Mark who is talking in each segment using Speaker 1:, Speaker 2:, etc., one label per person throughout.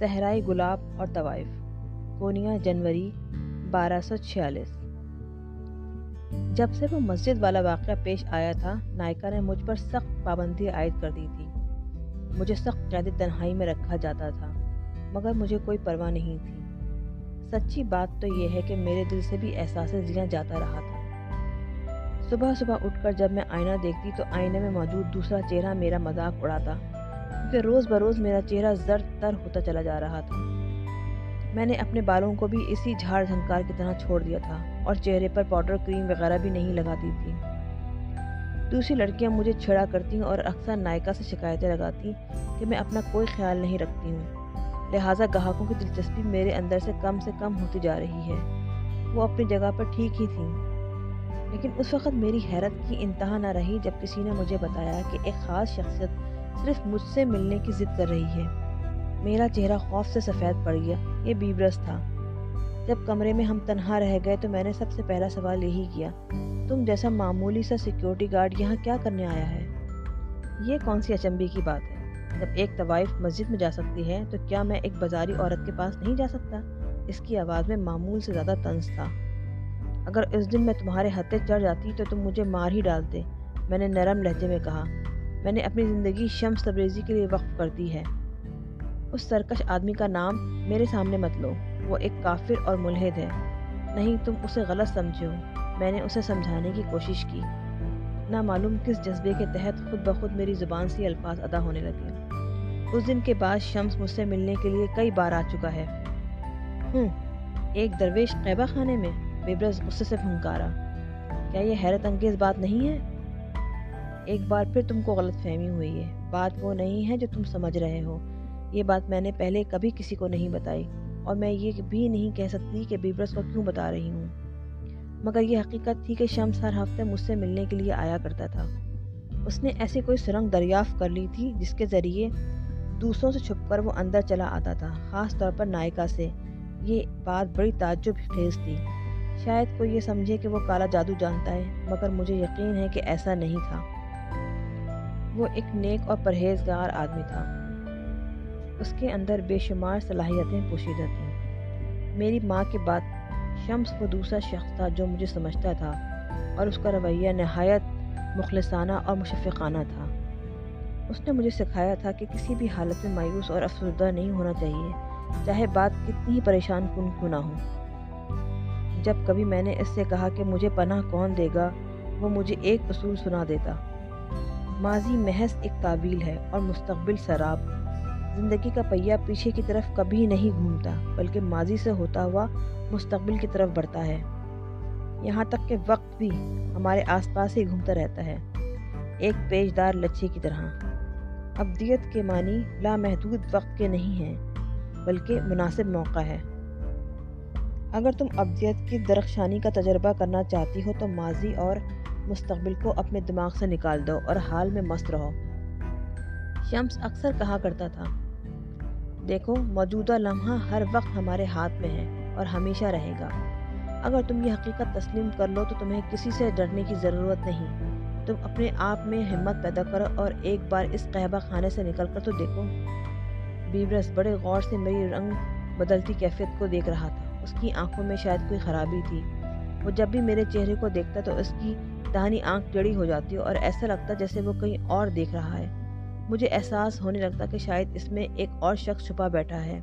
Speaker 1: صحرائی گلاب اور طوائف، کونیا، جنوری 1246۔ جب سے وہ مسجد والا واقعہ پیش آیا تھا، نائکا نے مجھ پر سخت پابندی عائد کر دی تھی۔ مجھے سخت قید تنہائی میں رکھا جاتا تھا، مگر مجھے کوئی پرواہ نہیں تھی۔ سچی بات تو یہ ہے کہ میرے دل سے بھی احساس زیاں جاتا رہا تھا۔ صبح صبح اٹھ کر جب میں آئینہ دیکھتی تو آئینے میں موجود دوسرا چہرہ میرا مذاق اڑاتا، کیونکہ روز بروز میرا چہرہ زرد تر ہوتا چلا جا رہا تھا۔ میں نے اپنے بالوں کو بھی اسی جھاڑ جھنکار کی طرح چھوڑ دیا تھا اور چہرے پر پاؤڈر کریم وغیرہ بھی نہیں لگاتی تھی۔ دوسری لڑکیاں مجھے چھیڑا کرتی اور اکثر نائکا سے شکایتیں لگاتی کہ میں اپنا کوئی خیال نہیں رکھتی ہوں، لہٰذا گاہکوں کی دلچسپی میرے اندر سے کم ہوتی جا رہی ہے۔ وہ اپنی جگہ پر ٹھیک ہی تھیں، لیکن اس وقت میری حیرت کی انتہا نہ رہی جب کسی نے مجھے بتایا کہ ایک خاص شخصیت صرف مجھ سے ملنے کی ضد کر رہی ہے۔ میرا چہرہ خوف سے سفید پڑ گیا۔ یہ بیبرس تھا۔ جب کمرے میں ہم تنہا رہ گئے تو میں نے سب سے پہلا سوال یہی کیا، تم جیسا معمولی سا سیکیورٹی گارڈ یہاں کیا کرنے آیا ہے؟ یہ کون سی اچنبھے کی بات ہے؟ جب ایک طوائف مسجد میں جا سکتی ہے تو کیا میں ایک بازاری عورت کے پاس نہیں جا سکتا؟ اس کی آواز میں معمول سے زیادہ طنز تھا۔ اگر اس دن میں تمہارے ہتھے چڑھ جاتی تو تم مجھے مار ہی ڈالتے، میں نے نرم لہجے میں کہا۔ میں نے اپنی زندگی شمس تبریزی کے لیے وقف کر دی ہے۔ اس سرکش آدمی کا نام میرے سامنے مت لو، وہ ایک کافر اور ملحد ہے۔ نہیں، تم اسے غلط سمجھے ہو۔ میں نے اسے سمجھانے کی کوشش کی۔ نہ معلوم کس جذبے کے تحت خود بخود میری زبان سے الفاظ ادا ہونے لگے۔ اس دن کے بعد شمس مجھ سے ملنے کے لیے کئی بار آ چکا ہے۔ ایک درویش قیبہ خانے میں؟ بیبرس غصے سے پھنکارا۔ کیا یہ حیرت انگیز بات نہیں ہے؟ ایک بار پھر تم کو غلط فہمی ہوئی ہے۔ بات وہ نہیں ہے جو تم سمجھ رہے ہو۔ یہ بات میں نے پہلے کبھی کسی کو نہیں بتائی، اور میں یہ بھی نہیں کہہ سکتی کہ بیبرس کو کیوں بتا رہی ہوں، مگر یہ حقیقت تھی کہ شمس ہر ہفتے مجھ سے ملنے کے لیے آیا کرتا تھا۔ اس نے ایسی کوئی سرنگ دریافت کر لی تھی جس کے ذریعے دوسروں سے چھپ کر وہ اندر چلا آتا تھا، خاص طور پر نائکا سے۔ یہ بات بڑی تعجب خیز تھی۔ شاید کوئی یہ سمجھے کہ وہ کالا جادو جانتا ہے، مگر مجھے یقین ہے کہ ایسا نہیں تھا۔ وہ ایک نیک اور پرہیزگار آدمی تھا۔ اس کے اندر بے شمار صلاحیتیں پوشیدہ تھیں۔ میری ماں کے بعد شمس وہ دوسرا شخص تھا جو مجھے سمجھتا تھا، اور اس کا رویہ نہایت مخلصانہ اور مشفقانہ تھا۔ اس نے مجھے سکھایا تھا کہ کسی بھی حالت میں مایوس اور افسردہ نہیں ہونا چاہیے، چاہے بات کتنی ہی پریشان کن کیوں نہ ہو۔ جب کبھی میں نے اس سے کہا کہ مجھے پناہ کون دے گا، وہ مجھے ایک اصول سنا دیتا: ماضی محض ایک تعویل ہے اور مستقبل سراب۔ زندگی کا پہیہ پیچھے کی طرف کبھی نہیں گھومتا، بلکہ ماضی سے ہوتا ہوا مستقبل کی طرف بڑھتا ہے۔ یہاں تک کہ وقت بھی ہمارے آس پاس ہی گھومتا رہتا ہے، ایک پیچدار لچھے کی طرح۔ ابدیت کے معنی لامحدود وقت کے نہیں ہیں، بلکہ مناسب موقع ہے۔ اگر تم ابدیت کی درخشانی کا تجربہ کرنا چاہتی ہو تو ماضی اور مستقبل کو اپنے دماغ سے نکال دو اور حال میں مست رہو۔ شمس اکثر کہا کرتا تھا، دیکھو، موجودہ لمحہ ہر وقت ہمارے ہاتھ میں ہے اور ہمیشہ رہے گا۔ اگر تم یہ حقیقت تسلیم کر لو تو تمہیں کسی سے ڈرنے کی ضرورت نہیں۔ تم اپنے آپ میں ہمت پیدا کرو اور ایک بار اس قہبہ خانے سے نکل کر تو دیکھو۔ بیبرس بڑے غور سے میری رنگ بدلتی کیفیت کو دیکھ رہا تھا۔ اس کی آنکھوں میں شاید کوئی خرابی تھی۔ وہ جب بھی میرے چہرے کو دیکھتا تو اس کی داہنی آنکھ ٹیڑھی ہو جاتی اور ایسا لگتا جیسے وہ کہیں اور دیکھ رہا ہے۔ مجھے احساس ہونے لگتا کہ شاید اس میں ایک اور شخص چھپا بیٹھا ہے،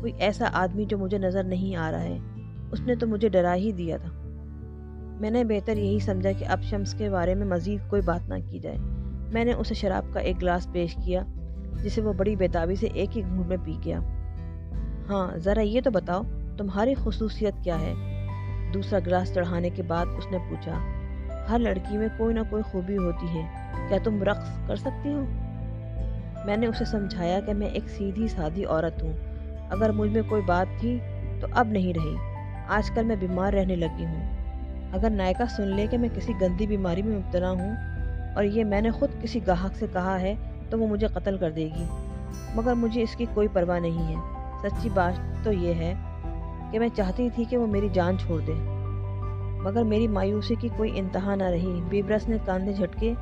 Speaker 1: کوئی ایسا آدمی جو مجھے نظر نہیں آ رہا ہے۔ اس نے تو مجھے ڈرا ہی دیا تھا۔ میں نے بہتر یہی سمجھا کہ اب شمس کے بارے میں مزید کوئی بات نہ کی جائے۔ میں نے اسے شراب کا ایک گلاس پیش کیا، جسے وہ بڑی بےتابی سے ایک ہی گھونٹ میں پی گیا۔ ہاں، ذرا یہ تو بتاؤ، تمہاری خصوصیت کیا ہے؟ دوسرا گلاس چڑھانے کے بعد اس نے پوچھا۔ ہر لڑکی میں کوئی نہ کوئی خوبی ہوتی ہے، کیا تم رقص کر سکتی ہو؟ میں نے اسے سمجھایا کہ میں ایک سیدھی سادی عورت ہوں، اگر مجھ میں کوئی بات تھی تو اب نہیں رہی۔ آج کل میں بیمار رہنے لگی ہوں۔ اگر نائکا سن لے کہ میں کسی گندی بیماری میں مبتلا ہوں اور یہ میں نے خود کسی گاہک سے کہا ہے تو وہ مجھے قتل کر دے گی، مگر مجھے اس کی کوئی پرواہ نہیں ہے۔ سچی بات تو یہ ہے کہ میں چاہتی تھی کہ وہ میری جان چھوڑ دے، مگر میری مایوسی کی کوئی انتہا نہ رہی۔ بیبرس نے کاندھے جھٹکے،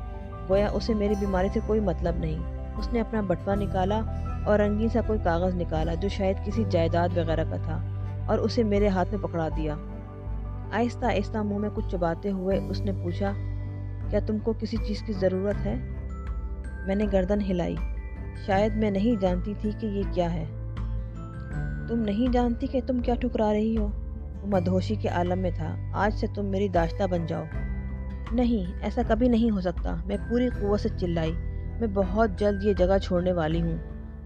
Speaker 1: گویا اسے میری بیماری سے کوئی مطلب نہیں۔ اس نے اپنا بٹوا نکالا اور رنگین سا کوئی کاغذ نکالا جو شاید کسی جائیداد وغیرہ کا تھا، اور اسے میرے ہاتھ میں پکڑا دیا۔ آہستہ آہستہ منہ میں کچھ چباتے ہوئے اس نے پوچھا، کیا تم کو کسی چیز کی ضرورت ہے؟ میں نے گردن ہلائی۔ شاید میں نہیں جانتی تھی کہ یہ کیا ہے۔ تم نہیں جانتی کہ تم کیا ٹھکرا رہی ہو؟ وہ مدہوشی کے عالم میں تھا۔ آج سے تم میری داشتہ بن جاؤ۔ نہیں، ایسا کبھی نہیں ہو سکتا، میں پوری قوت سے چلائی۔ میں بہت جلد یہ جگہ چھوڑنے والی ہوں۔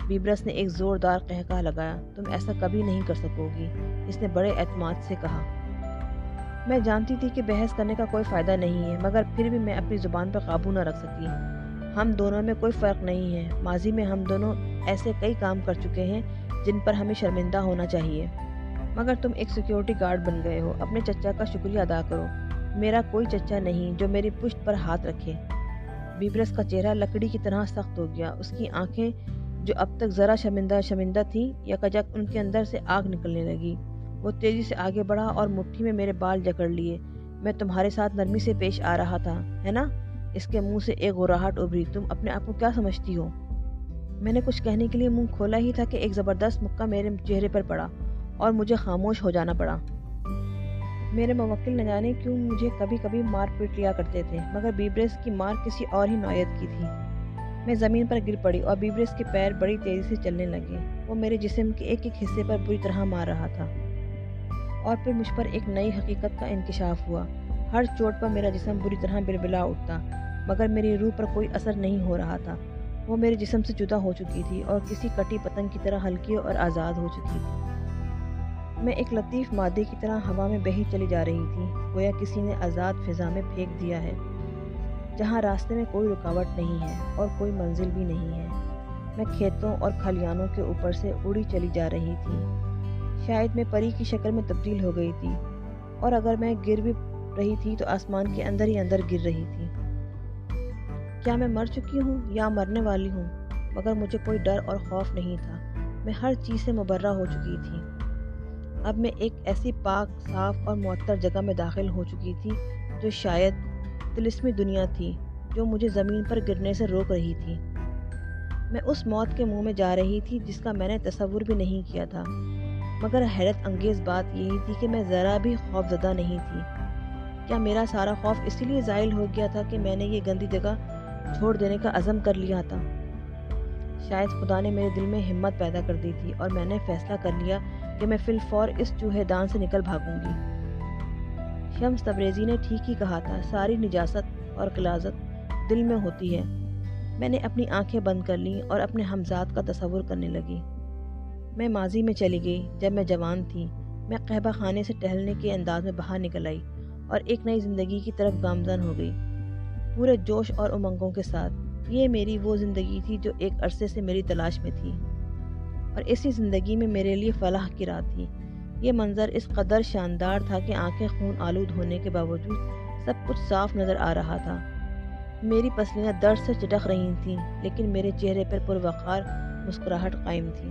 Speaker 1: بیبرس نے ایک زوردار قہقہہ لگایا۔ تم ایسا کبھی نہیں کر سکو گی، اس نے بڑے اعتماد سے کہا۔ میں جانتی تھی کہ بحث کرنے کا کوئی فائدہ نہیں ہے، مگر پھر بھی میں اپنی زبان پر قابو نہ رکھ سکی۔ ہم دونوں میں کوئی فرق نہیں ہے۔ ماضی میں ہم دونوں ایسے کئی کام کر چکے ہیں جن پر ہمیں شرمندہ ہونا چاہیے، مگر تم ایک سیکیورٹی گارڈ بن گئے ہو۔ اپنے چچا کا شکریہ ادا کرو۔ میرا کوئی چچا نہیں جو میری پشت پر ہاتھ رکھے۔ بیبرس کا چہرہ لکڑی کی طرح سخت ہو گیا۔ اس کی آنکھیں جو اب تک ذرا شرمندہ تھیں، یکجک ان کے اندر سے آگ نکلنے لگی۔ وہ تیزی سے آگے بڑھا اور مٹھی میں میرے بال جکڑ لیے۔ میں تمہارے ساتھ نرمی سے پیش آ رہا تھا، ہے نا؟ اس کے منہ سے ایک غراہٹ ابھری۔ تم اپنے آپ کو کیا سمجھتی ہو؟ میں نے کچھ کہنے کے لیے منہ کھولا ہی تھا کہ ایک زبردست مکہ میرے چہرے پر پڑا اور مجھے خاموش ہو جانا پڑا۔ میرے موکل نہ جانے کیوں مجھے کبھی کبھی مار پیٹ لیا کرتے تھے، مگر بیبرس کی مار کسی اور ہی نوعیت کی تھی۔ میں زمین پر گر پڑی اور بیبرس کے پیر بڑی تیزی سے چلنے لگے۔ وہ میرے جسم کے ایک ایک حصے پر بری طرح مار رہا تھا، اور پھر مجھ پر ایک نئی حقیقت کا انکشاف ہوا۔ ہر چوٹ پر میرا جسم بری طرح بلبلا اٹھتا، مگر میری روح پر کوئی اثر نہیں ہو رہا تھا۔ وہ میرے جسم سے جدا ہو چکی تھی اور کسی کٹی پتنگ کی طرح ہلکی اور آزاد ہو چکی تھی۔ میں ایک لطیف مادے کی طرح ہوا میں بہی چلی جا رہی تھی، گویا کسی نے آزاد فضا میں پھینک دیا ہے، جہاں راستے میں کوئی رکاوٹ نہیں ہے اور کوئی منزل بھی نہیں ہے۔ میں کھیتوں اور کھلیانوں کے اوپر سے اڑی چلی جا رہی تھی۔ شاید میں پری کی شکل میں تبدیل ہو گئی تھی، اور اگر میں گر بھی رہی تھی تو آسمان کے اندر ہی اندر گر رہی تھی۔ کیا میں مر چکی ہوں یا مرنے والی ہوں؟ مگر مجھے کوئی ڈر اور خوف نہیں تھا۔ میں ہر چیز سے مبرہ ہو چکی تھی۔ اب میں ایک ایسی پاک، صاف اور معطر جگہ میں داخل ہو چکی تھی جو شاید طلسمی دنیا تھی، جو مجھے زمین پر گرنے سے روک رہی تھی۔ میں اس موت کے منہ میں جا رہی تھی جس کا میں نے تصور بھی نہیں کیا تھا، مگر حیرت انگیز بات یہی تھی کہ میں ذرا بھی خوف زدہ نہیں تھی۔ کیا میرا سارا خوف اسی لیے زائل ہو گیا تھا کہ میں نے یہ گندی جگہ چھوڑ دینے کا عزم کر لیا تھا؟ شاید خدا نے میرے دل میں ہمت پیدا کر دی تھی اور میں نے فیصلہ کر لیا کہ میں فی الفور اس چوہے دان سے نکل بھاگوں گی۔ شمس تبریزی نے ٹھیک ہی کہا تھا، ساری نجاست اور غلاظت دل میں ہوتی ہے۔ میں نے اپنی آنکھیں بند کر لیں اور اپنے ہمزاد کا تصور کرنے لگی۔ میں ماضی میں چلی گئی جب میں جوان تھی۔ میں قہبہ خانے سے ٹہلنے کے انداز میں باہر نکل آئی اور ایک نئی زندگی کی طرف گامزن ہو گئی، پورے جوش اور امنگوں کے ساتھ۔ یہ میری وہ زندگی تھی جو ایک عرصے سے میری تلاش میں تھی، اور اسی زندگی میں میرے لیے فلاح کی راہ تھی۔ یہ منظر اس قدر شاندار تھا کہ آنکھیں خون آلود ہونے کے باوجود سب کچھ صاف نظر آ رہا تھا۔ میری پسلیاں درد سے چٹخ رہی تھیں، لیکن میرے چہرے پر پروقار مسکراہٹ قائم تھی۔